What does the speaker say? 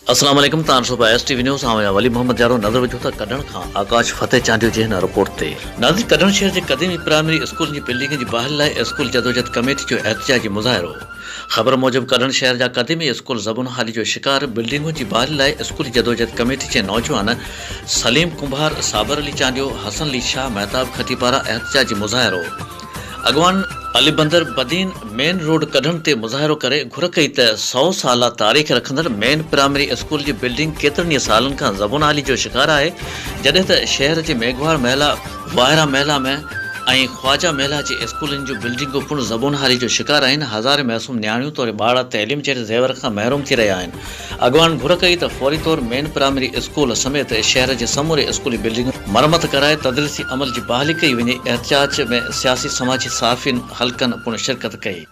अस्सलाम वालेकुम S TV news वली मोहम्मद यारो नज़र विझो त कढण खां आकाश फतेह चांडियो जे हिन रिपोर्ट ते नाज़रीन कढण शहर जे क़दीमी प्राइमरी स्कूल जी बिल्डिंग जी बहाली लाइ स्कूल जदोजहद कमेटी जो एहतजाजी मुज़ाहिरो। ख़बर मूजिब कढण शहर जा क़दीमी स्कूल ज़बून हाली जो शिकार बिल्डिंगों की बहाली लाइ स्कूल जदोजहद कमेटी के नौजवान सलीम कुंभार, साबर अली चांडियो, हसन अली शाह, महताब खटी पारा एहतजाजी मुज़ाहिरो। अगवान अली बंदर बदीन मेन रोड कढण ते मुज़ाहिरो करे घुर कई त 100 साल तारीख़ रखंदड़ मेन प्राइमरी स्कूल जी बिल्डिंग केतरनि सालन खां ज़बून हाली जो शिकार है, जॾहिं त शहर के मेघवार महला, वायरा महला में ख्वाजा महला के स्कूलन जो बिल्डिंगों पुण ज़बून हाली जो शिकार आहिनि। हज़ारे मासूम न्याणियों तौर ॿार तइलीम जहिड़े ज़ेवर खां महरूम थी रहिया आहिनि। अगवान घुर कई त फौरी तौर मेन प्राइमरी स्कूल समेत शहर के समूरे स्कूली बिल्डिंग मरम्मत कराए तदरीसी अमल की बहाली कई वञे। एहतजाज में सियासी समाजी साफ़िन हल्कन पुण शिरकत कई।